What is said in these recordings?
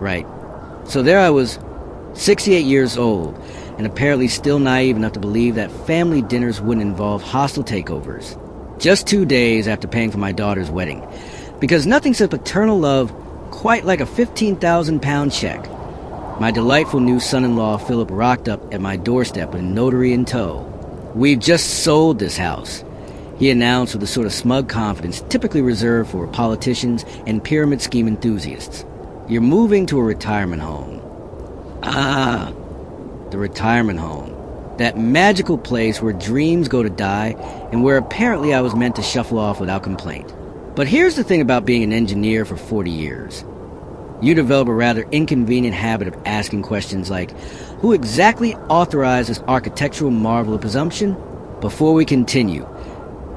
Right. So there I was, 68 years old, and apparently still naive enough to believe that family dinners wouldn't involve hostile takeovers. Just 2 days after paying for my daughter's wedding. Because nothing says paternal love quite like a 15,000-pound check. My delightful new son-in-law, Philip, rocked up at my doorstep with a notary in tow. "We've just sold this house," he announced with the sort of smug confidence typically reserved for politicians and pyramid scheme enthusiasts. "You're moving to a retirement home." Ah, the retirement home. That magical place where dreams go to die and where apparently I was meant to shuffle off without complaint. But here's the thing about being an engineer for 40 years. You develop a rather inconvenient habit of asking questions like, who exactly authorized this architectural marvel of presumption? Before we continue,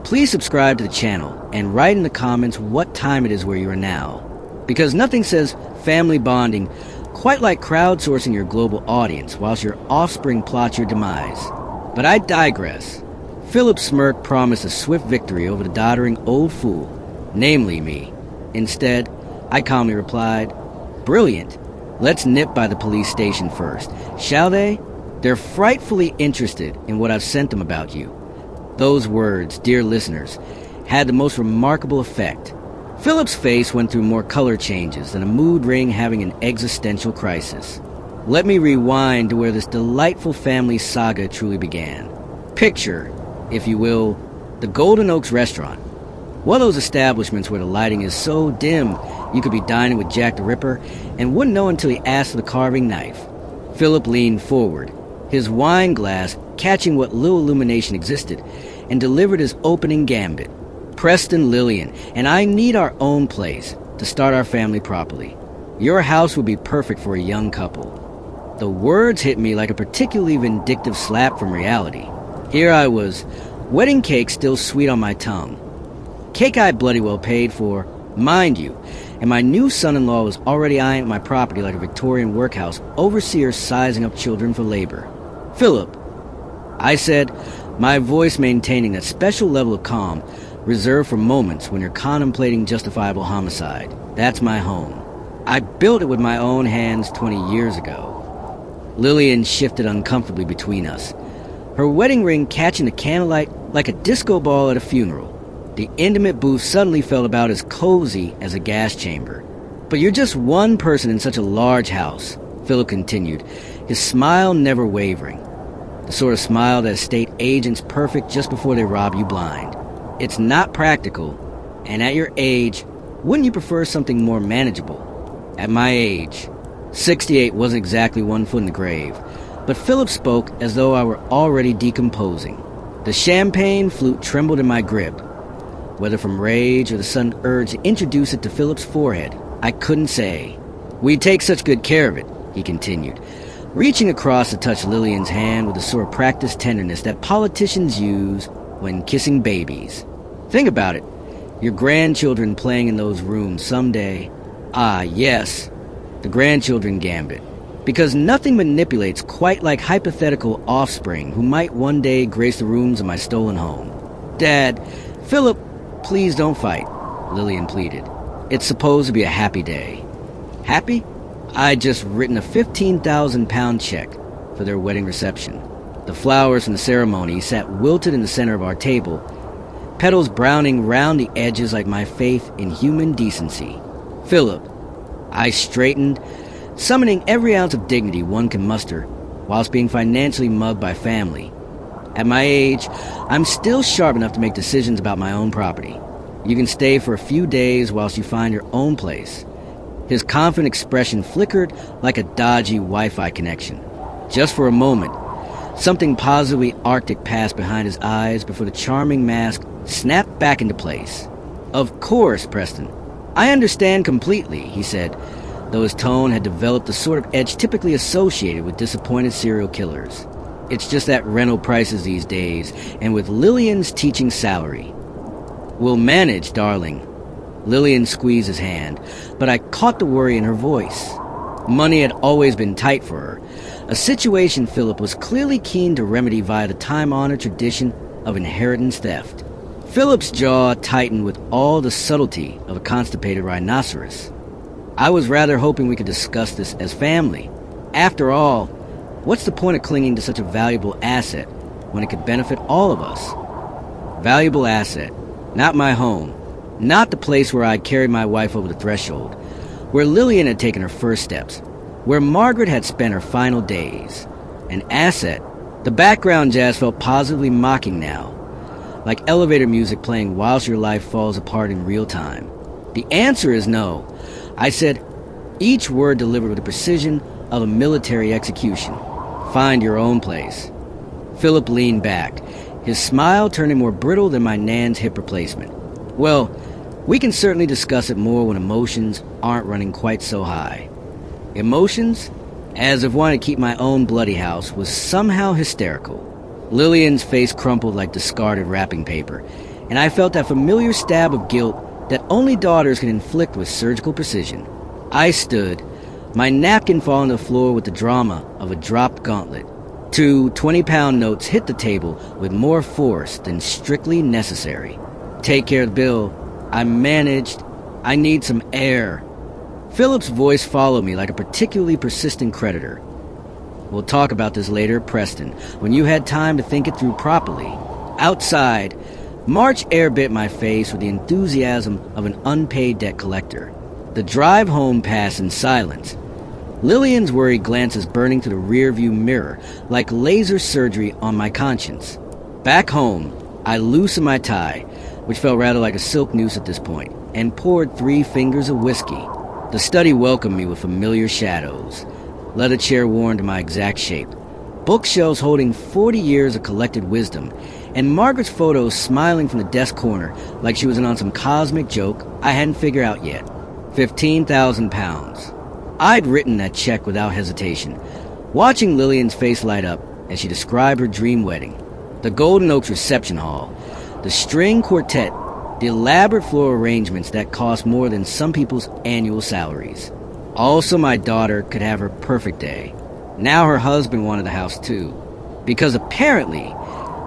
please subscribe to the channel and write in the comments what time it is where you are now. Because nothing says family bonding quite like crowdsourcing your global audience whilst your offspring plots your demise. But I digress. Philip's smirk promised a swift victory over the doddering old fool, namely me. Instead, I calmly replied, "Brilliant. Let's nip by the police station first, shall they? They're frightfully interested in what I've sent them about you." Those words, dear listeners, had the most remarkable effect. Philip's face went through more color changes than a mood ring having an existential crisis. Let me rewind to where this delightful family saga truly began. Picture, if you will, the Golden Oaks restaurant. One of those establishments where the lighting is so dim you could be dining with Jack the Ripper and wouldn't know until he asked for the carving knife. Philip leaned forward, his wine glass catching what little illumination existed, and delivered his opening gambit. "Preston, Lillian, and I need our own place to start our family properly. Your house would be perfect for a young couple." The words hit me like a particularly vindictive slap from reality. Here I was, wedding cake still sweet on my tongue. Cake I bloody well paid for, mind you, and my new son-in-law was already eyeing my property like a Victorian workhouse overseer sizing up children for labor. "Philip," I said, my voice maintaining that special level of calm reserved for moments when you're contemplating justifiable homicide. "That's my home. I built it with my own hands 20 years ago." Lillian shifted uncomfortably between us, her wedding ring catching the candlelight like a disco ball at a funeral. The intimate booth suddenly felt about as cozy as a gas chamber. "But you're just one person in such a large house," Philip continued, his smile never wavering. The sort of smile that estate agents perfect just before they rob you blind. "It's not practical, and at your age, wouldn't you prefer something more manageable?" At my age, 68 wasn't exactly one foot in the grave, but Philip spoke as though I were already decomposing. The champagne flute trembled in my grip. Whether from rage or the sudden urge to introduce it to Philip's forehead, I couldn't say. "We take such good care of it," he continued, reaching across to touch Lillian's hand with the sort of practiced tenderness that politicians use when kissing babies. "Think about it. Your grandchildren playing in those rooms someday." Ah, yes, the grandchildren gambit. Because nothing manipulates quite like hypothetical offspring who might one day grace the rooms of my stolen home. "Dad, Philip, please don't fight," Lillian pleaded. "It's supposed to be a happy day." Happy? I'd just written a 15,000-pound check for their wedding reception. The flowers from the ceremony sat wilted in the center of our table, petals browning round the edges like my faith in human decency. "Philip," I straightened, summoning every ounce of dignity one can muster, whilst being financially mugged by family. At my age, I'm still sharp enough to make decisions about my own property. You can stay for a few days whilst you find your own place. His confident expression flickered like a dodgy Wi-Fi connection. Just for a moment, something positively Arctic passed behind his eyes before the charming mask snapped back into place. "Of course, Preston. I understand completely," he said, though his tone had developed the sort of edge typically associated with disappointed serial killers. "It's just that rental prices these days, and with Lillian's teaching salary." "We'll manage, darling." Lillian squeezed his hand, but I caught the worry in her voice. Money had always been tight for her, a situation Philip was clearly keen to remedy via the time-honored tradition of inheritance theft. Philip's jaw tightened with all the subtlety of a constipated rhinoceros. I was rather hoping we could discuss this as family. After all, what's the point of clinging to such a valuable asset when it could benefit all of us? Valuable asset. Not my home. Not the place where I'd carried my wife over the threshold. Where Lillian had taken her first steps. Where Margaret had spent her final days. An asset. The background jazz felt positively mocking now. Like elevator music playing whilst your life falls apart in real time. The answer is no. I said, each word delivered with the precision of a military execution. Find your own place. Philip leaned back, his smile turning more brittle than my nan's hip replacement. Well, we can certainly discuss it more when emotions aren't running quite so high. Emotions? As if wanting to keep my own bloody house was somehow hysterical. Lillian's face crumpled like discarded wrapping paper, and I felt that familiar stab of guilt that only daughters can inflict with surgical precision. I stood, my napkin falling to the floor with the drama of a dropped gauntlet. 2 20-pound notes hit the table with more force than strictly necessary. Take care of the bill. I managed. I need some air. Philip's voice followed me like a particularly persistent creditor. We'll talk about this later, Preston, when you had time to think it through properly. Outside, March air bit my face with the enthusiasm of an unpaid debt collector. The drive home passed in silence. Lillian's worried glances burning through the rearview mirror like laser surgery on my conscience. Back home, I loosened my tie, which felt rather like a silk noose at this point, and poured 3 fingers of whiskey. The study welcomed me with familiar shadows. Leather chair worn to my exact shape. Bookshelves holding 40 years of collected wisdom, and Margaret's photos smiling from the desk corner like she was in on some cosmic joke I hadn't figured out yet. 15,000 pounds. I'd written that check without hesitation, watching Lillian's face light up as she described her dream wedding. The Golden Oaks reception hall, the string quartet, the elaborate floral arrangements that cost more than some people's annual salaries. Also, my daughter could have her perfect day. Now her husband wanted the house too, because apparently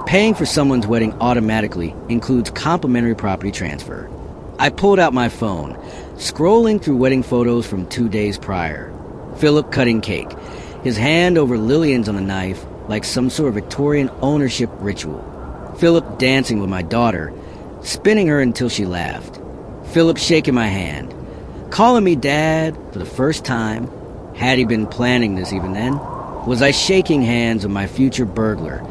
paying for someone's wedding automatically includes complimentary property transfer. I pulled out my phone, scrolling through wedding photos from 2 days prior. Philip cutting cake, his hand over Lillian's on a knife like some sort of Victorian ownership ritual. Philip dancing with my daughter, spinning her until she laughed. Philip shaking my hand, calling me Dad for the first time. Had he been planning this even then? Was I shaking hands with my future burglar,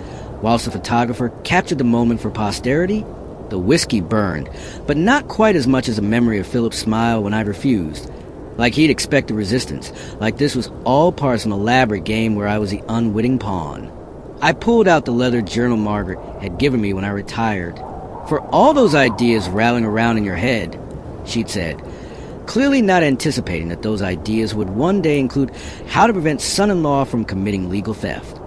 whilst the photographer captured the moment for posterity? The whiskey burned, but not quite as much as a memory of Philip's smile when I refused. Like he'd expected resistance, like this was all part of an elaborate game where I was the unwitting pawn. I pulled out the leather journal Margaret had given me when I retired. For all those ideas rattling around in your head, she'd said, clearly not anticipating that those ideas would one day include how to prevent son-in-law from committing legal theft.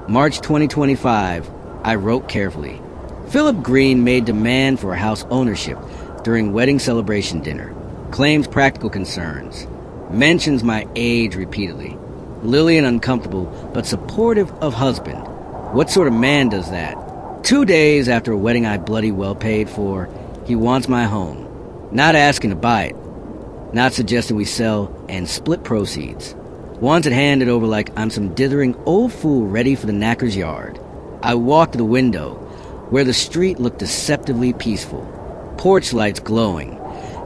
March 2025, I wrote carefully. Philip Green made demand for a house ownership during wedding celebration dinner. Claims practical concerns. Mentions my age repeatedly. Lillian uncomfortable but supportive of husband. What sort of man does that? 2 days after a wedding I bloody well paid for, he wants my home. Not asking to buy it. Not suggesting we sell and split proceeds. Wants it handed over like I'm some dithering old fool ready for the knacker's yard. I walked to the window, where the street looked deceptively peaceful. Porch lights glowing.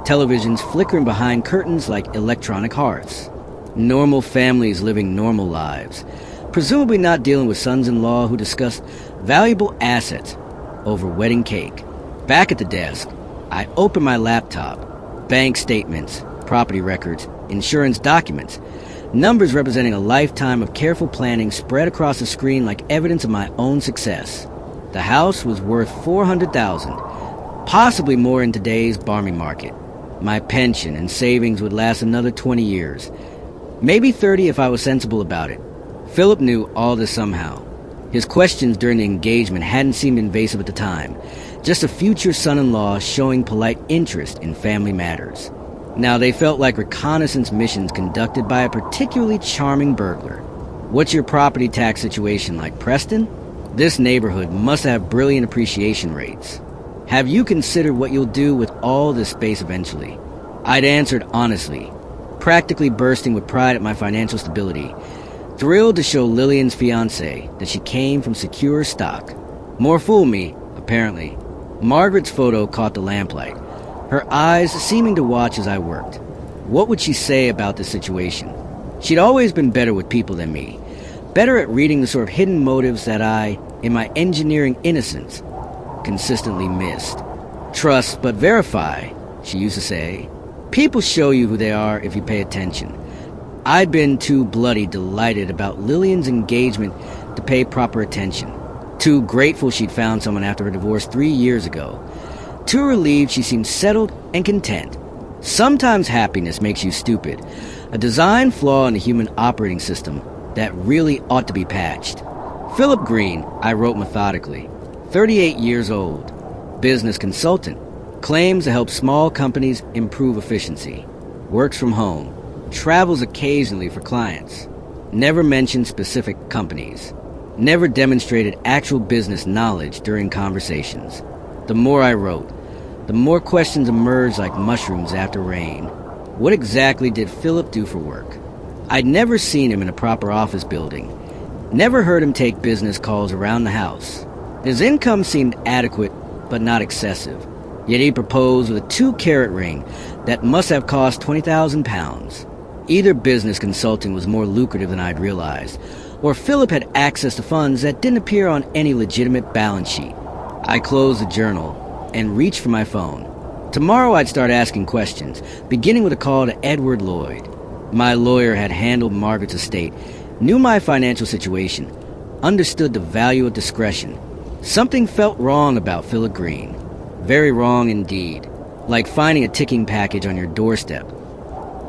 Televisions flickering behind curtains like electronic hearts. Normal families living normal lives. Presumably not dealing with sons-in-law who discussed valuable assets over wedding cake. Back at the desk, I opened my laptop. Bank statements, property records, insurance documents. Numbers representing a lifetime of careful planning spread across the screen like evidence of my own success. The house was worth $400,000, possibly more in today's balmy market. My pension and savings would last another 20 years. Maybe 30 if I was sensible about it. Philip knew all this somehow. His questions during the engagement hadn't seemed invasive at the time. Just a future son-in-law showing polite interest in family matters. Now they felt like reconnaissance missions conducted by a particularly charming burglar. What's your property tax situation like, Preston? This neighborhood must have brilliant appreciation rates. Have you considered what you'll do with all this space eventually? I'd answered honestly, practically bursting with pride at my financial stability, thrilled to show Lillian's fiancé that she came from secure stock. More fool me, apparently. Margaret's photo caught the lamplight, her eyes seeming to watch as I worked. What would she say about this situation? She'd always been better with people than me, better at reading the sort of hidden motives that I, in my engineering innocence, consistently missed. Trust but verify, she used to say. People show you who they are if you pay attention. I'd been too bloody delighted about Lillian's engagement to pay proper attention. Too grateful she'd found someone after her divorce 3 years ago. Too relieved she seemed settled and content. Sometimes happiness makes you stupid, a design flaw in the human operating system that really ought to be patched. Philip Green, I wrote methodically, 38 years old, business consultant, claims to help small companies improve efficiency, works from home, travels occasionally for clients, never mentioned specific companies, never demonstrated actual business knowledge during conversations. The more I wrote, the more questions emerged like mushrooms after rain. What exactly did Philip do for work? I'd never seen him in a proper office building, never heard him take business calls around the house. His income seemed adequate, but not excessive. Yet he proposed with a 2-carat ring that must have cost £20,000. Either business consulting was more lucrative than I'd realized, or Philip had access to funds that didn't appear on any legitimate balance sheet. I closed the journal and reached for my phone. Tomorrow I'd start asking questions, beginning with a call to Edward Lloyd. My lawyer had handled Margaret's estate, knew my financial situation, understood the value of discretion. Something felt wrong about Philip Green. Very wrong indeed. Like finding a ticking package on your doorstep.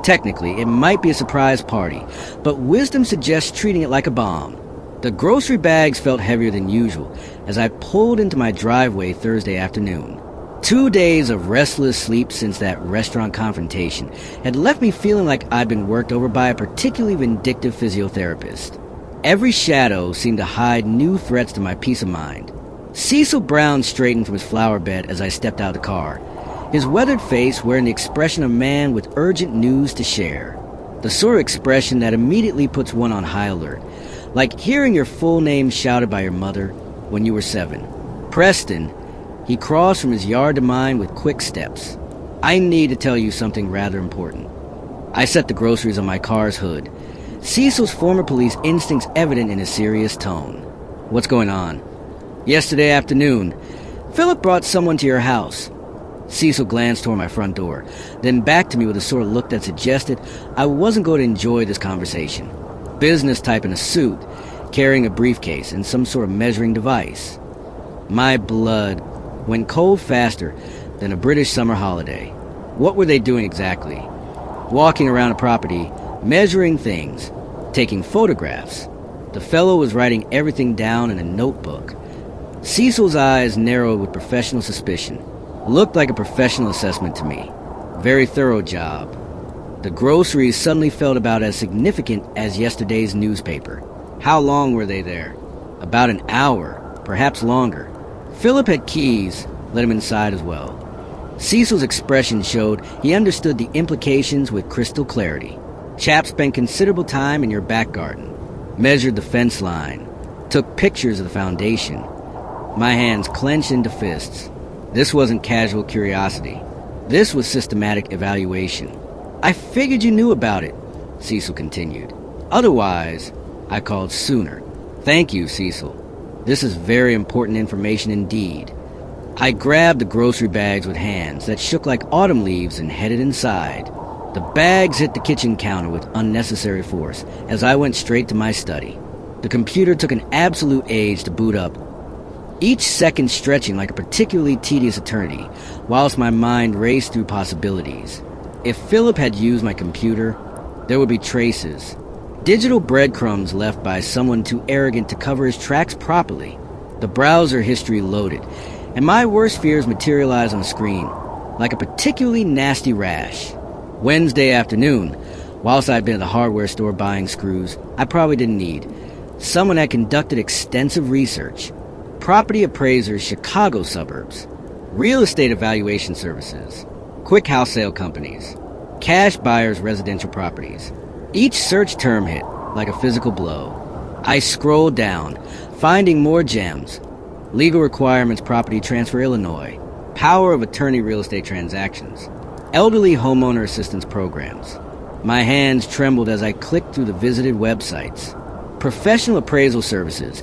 Technically, it might be a surprise party, but wisdom suggests treating it like a bomb. The grocery bags felt heavier than usual as I pulled into my driveway Thursday afternoon. 2 days of restless sleep since that restaurant confrontation had left me feeling like I'd been worked over by a particularly vindictive physiotherapist. Every shadow seemed to hide new threats to my peace of mind. Cecil Brown straightened from his flower bed as I stepped out of the car, his weathered face wearing the expression of a man with urgent news to share. The sort of expression that immediately puts one on high alert, like hearing your full name shouted by your mother when you were 7. Preston, he crossed from his yard to mine with quick steps. I need to tell you something rather important. I set the groceries on my car's hood, Cecil's former police instincts evident in his serious tone. What's going on? Yesterday afternoon, Philip brought someone to your house. Cecil glanced toward my front door, then back to me with a sort of look that suggested I wasn't going to enjoy this conversation. Business type in a suit, carrying a briefcase and some sort of measuring device. My blood went cold faster than a British summer holiday. What were they doing exactly? Walking around a property, measuring things, taking photographs. The fellow was writing everything down in a notebook. Cecil's eyes narrowed with professional suspicion. Looked like a professional assessment to me. Very thorough job. The groceries suddenly felt about as significant as yesterday's newspaper. How long were they there? About an hour, perhaps longer. Philip had keys, let him inside as well. Cecil's expression showed he understood the implications with crystal clarity. Chap spent considerable time in your back garden, measured the fence line, took pictures of the foundation. My hands clenched into fists. This wasn't casual curiosity. This was systematic evaluation. I figured you knew about it, Cecil continued. Otherwise, I called sooner. Thank you, Cecil. This is very important information indeed. I grabbed the grocery bags with hands that shook like autumn leaves and headed inside. The bags hit the kitchen counter with unnecessary force as I went straight to my study. The computer took an absolute age to boot up, each second stretching like a particularly tedious eternity, whilst my mind raced through possibilities. If Philip had used my computer, there would be traces. Digital breadcrumbs left by someone too arrogant to cover his tracks properly. The browser history loaded, and my worst fears materialized on the screen, like a particularly nasty rash. Wednesday afternoon, whilst I'd been at the hardware store buying screws I probably didn't need, someone had conducted extensive research. Property appraisers, Chicago suburbs, real estate evaluation services, quick house sale companies, Cash buyers' residential properties. Each search term hit like a physical blow. I scrolled down, finding more gems. Legal requirements property transfer Illinois. Power of attorney real estate transactions. Elderly homeowner assistance programs. My hands trembled as I clicked through the visited websites. Professional appraisal services.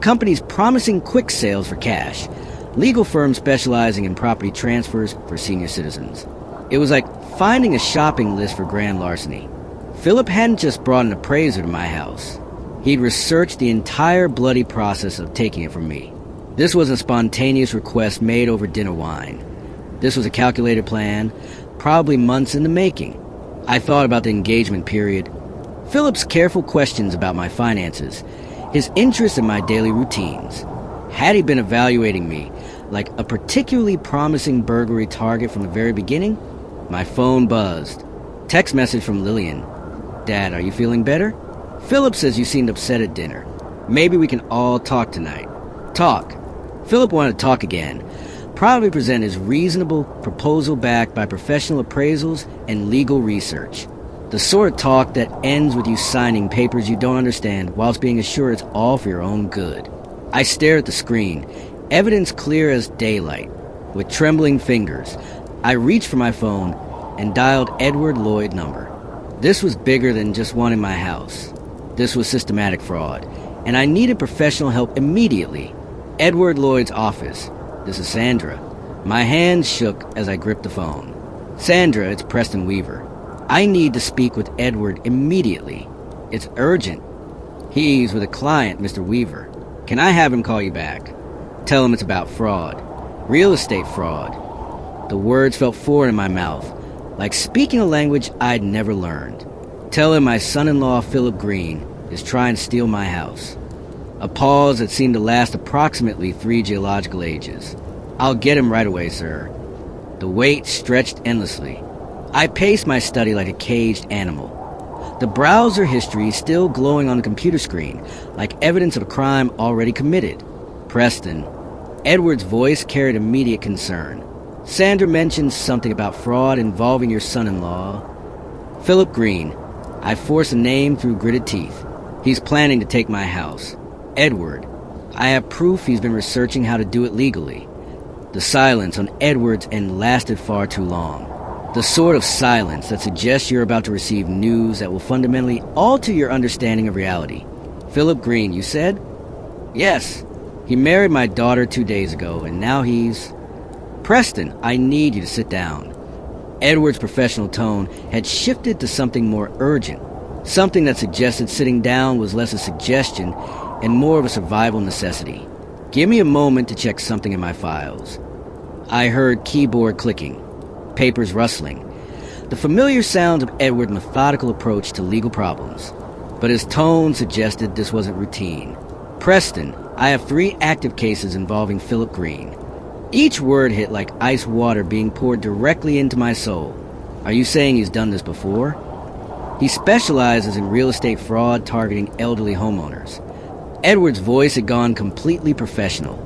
Companies promising quick sales for cash. Legal firms specializing in property transfers for senior citizens. It was like finding a shopping list for grand larceny. Philip hadn't just brought an appraiser to my house. He'd researched the entire bloody process of taking it from me. This was a spontaneous request made over dinner wine. This was a calculated plan, probably months in the making. I thought about the engagement period. Philip's careful questions about my finances, his interest in my daily routines. Had he been evaluating me like a particularly promising burglary target from the very beginning? My phone buzzed. Text message from Lillian. Dad, are you feeling better? Philip says you seemed upset at dinner. Maybe we can all talk tonight. Talk. Philip wanted to talk again. Proudly present his reasonable proposal backed by professional appraisals and legal research. The sort of talk that ends with you signing papers you don't understand whilst being assured it's all for your own good. I stared at the screen, evidence clear as daylight. With trembling fingers, I reached for my phone and dialed Edward Lloyd's number. This was bigger than just wanting my house. This was systematic fraud, and I needed professional help immediately. Edward Lloyd's office. This is Sandra. My hands shook as I gripped the phone. Sandra, it's Preston Weaver. I need to speak with Edward immediately. It's urgent. He's with a client, Mr. Weaver. Can I have him call you back? Tell him it's about fraud. Real estate fraud. The words felt foreign in my mouth, like speaking a language I'd never learned. Tell him my son-in-law, Philip Green, is trying to steal my house. A pause that seemed to last approximately 3 geological ages. I'll get him right away, sir. The wait stretched endlessly. I paced my study like a caged animal. The browser history still glowing on the computer screen, like evidence of a crime already committed. Preston. Edward's voice carried immediate concern. Sandra mentioned something about fraud involving your son-in-law. Philip Green. I forced a name through gritted teeth. He's planning to take my house. Edward. I have proof he's been researching how to do it legally. The silence on Edward's end lasted far too long. The sort of silence that suggests you're about to receive news that will fundamentally alter your understanding of reality. Philip Green, you said? Yes. He married my daughter 2 days ago, and now he's... Preston, I need you to sit down. Edward's professional tone had shifted to something more urgent. Something that suggested sitting down was less a suggestion and more of a survival necessity. Give me a moment to check something in my files. I heard keyboard clicking, papers rustling, the familiar sounds of Edward's methodical approach to legal problems. But his tone suggested this wasn't routine. Preston, I have 3 active cases involving Philip Green. Each word hit like ice water being poured directly into my soul. Are you saying he's done this before? He specializes in real estate fraud targeting elderly homeowners. Edward's voice had gone completely professional,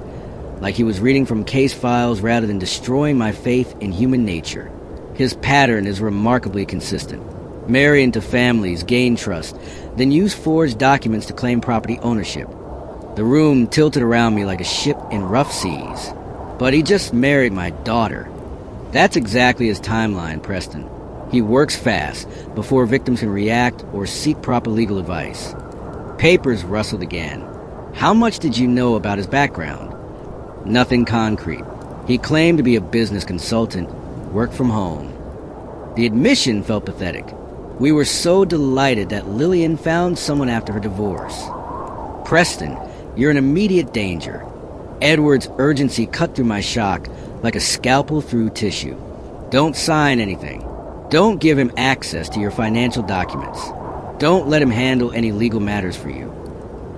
like he was reading from case files rather than destroying my faith in human nature. His pattern is remarkably consistent. Marry into families, gain trust, then use forged documents to claim property ownership. The room tilted around me like a ship in rough seas. But he just married my daughter. That's exactly his timeline, Preston. He works fast, before victims can react or seek proper legal advice. Papers rustled again. How much did you know about his background? Nothing concrete. He claimed to be a business consultant, worked from home. The admission felt pathetic. We were so delighted that Lillian found someone after her divorce. Preston, you're in immediate danger. Edward's urgency cut through my shock like a scalpel through tissue. Don't sign anything. Don't give him access to your financial documents. Don't let him handle any legal matters for you.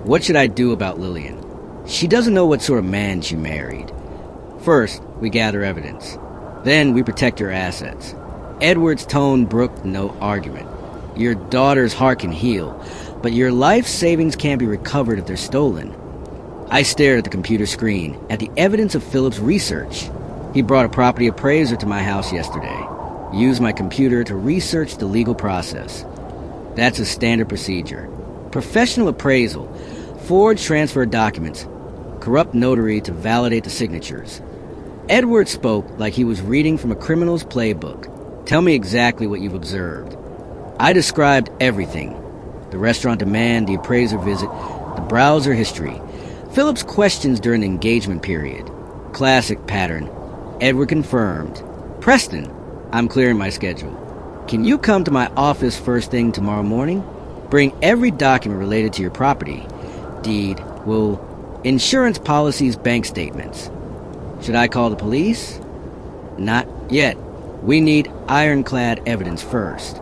What should I do about Lillian? She doesn't know what sort of man she married. First, we gather evidence. Then we protect your assets. Edward's tone brooked no argument. Your daughter's heart can heal, but your life savings can't be recovered if they're stolen. I stared at the computer screen, at the evidence of Philip's research. He brought a property appraiser to my house yesterday. use my computer to research the legal process. That's a standard procedure. Professional appraisal, forge transfer documents, corrupt notary to validate the signatures. Edward spoke like he was reading from a criminal's playbook. Tell me exactly what you've observed. I described everything. The restaurant demand, the appraiser visit, the browser history. Philip's questions during the engagement period. Classic pattern. Edward confirmed. Preston, I'm clearing my schedule. Can you come to my office first thing tomorrow morning? Bring every document related to your property. Deed, will, insurance policies, bank statements. Should I call the police? Not yet. We need ironclad evidence first.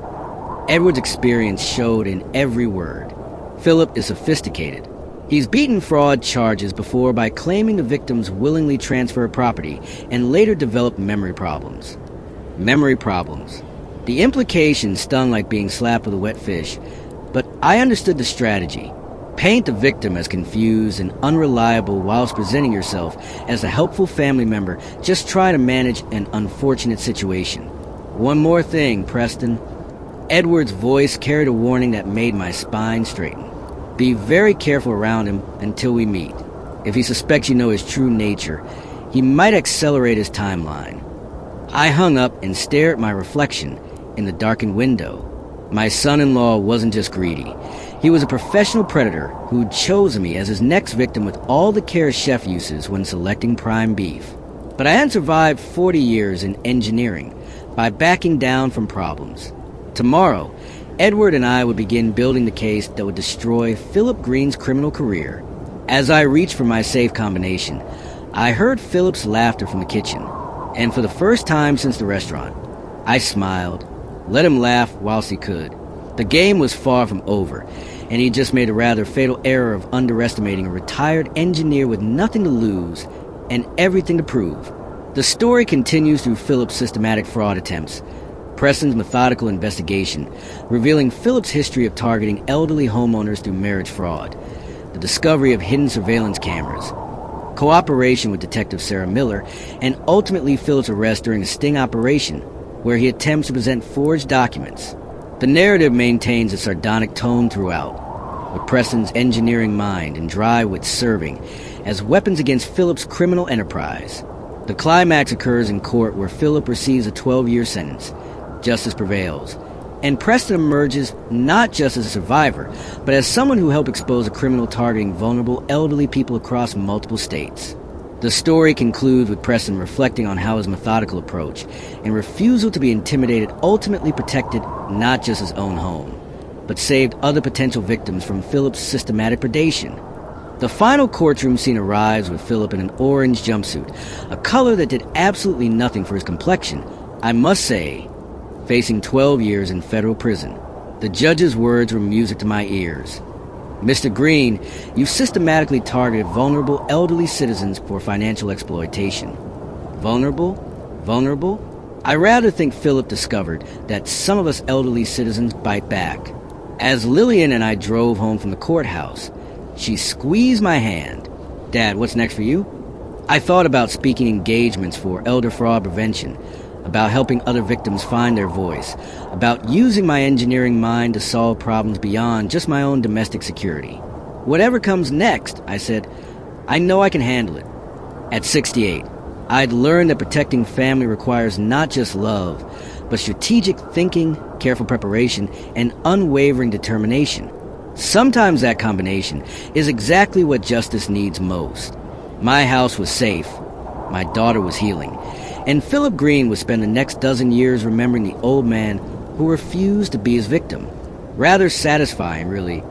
Edward's experience showed in every word. Philip is sophisticated. He's beaten fraud charges before by claiming the victims willingly transferred property and later developed memory problems. Memory problems. The implication stung like being slapped with a wet fish, but I understood the strategy. Paint the victim as confused and unreliable whilst presenting yourself as a helpful family member just trying to manage an unfortunate situation. One more thing, Preston. Edward's voice carried a warning that made my spine straighten. Be very careful around him until we meet. If he suspects you know his true nature, he might accelerate his timeline. I hung up and stared at my reflection in the darkened window. My son-in-law wasn't just greedy. He was a professional predator who'd chosen me as his next victim with all the care a chef uses when selecting prime beef. But I hadn't survived 40 years in engineering by backing down from problems. Tomorrow, Edward and I would begin building the case that would destroy Philip Green's criminal career. As I reached for my safe combination, I heard Philip's laughter from the kitchen, and for the first time since the restaurant, I smiled, let him laugh whilst he could. The game was far from over, and he just made a rather fatal error of underestimating a retired engineer with nothing to lose and everything to prove. The story continues through Philip's systematic fraud attempts, Preston's methodical investigation, revealing Philip's history of targeting elderly homeowners through marriage fraud, the discovery of hidden surveillance cameras, cooperation with Detective Sarah Miller, and ultimately Philip's arrest during a sting operation, where he attempts to present forged documents. The narrative maintains a sardonic tone throughout, with Preston's engineering mind and dry wit serving as weapons against Philip's criminal enterprise. The climax occurs in court where Philip receives a 12-year sentence. Justice prevails, and Preston emerges not just as a survivor, but as someone who helped expose a criminal targeting vulnerable elderly people across multiple states. The story concludes with Preston reflecting on how his methodical approach and refusal to be intimidated ultimately protected not just his own home, but saved other potential victims from Philip's systematic predation. The final courtroom scene arrives with Philip in an orange jumpsuit, a color that did absolutely nothing for his complexion, I must say, facing 12 years in federal prison. The judge's words were music to my ears. Mr. Green, you systematically targeted vulnerable elderly citizens for financial exploitation. Vulnerable? Vulnerable? I rather think Philip discovered that some of us elderly citizens bite back. As Lillian and I drove home from the courthouse, she squeezed my hand. Dad, what's next for you? I thought about speaking engagements for elder fraud prevention, about helping other victims find their voice, about using my engineering mind to solve problems beyond just my own domestic security. Whatever comes next, I said, I know I can handle it. At 68, I'd learned that protecting family requires not just love, but strategic thinking, careful preparation, and unwavering determination. Sometimes that combination is exactly what justice needs most. My house was safe. My daughter was healing. And Philip Green would spend the next dozen years remembering the old man who refused to be his victim. Rather satisfying, really,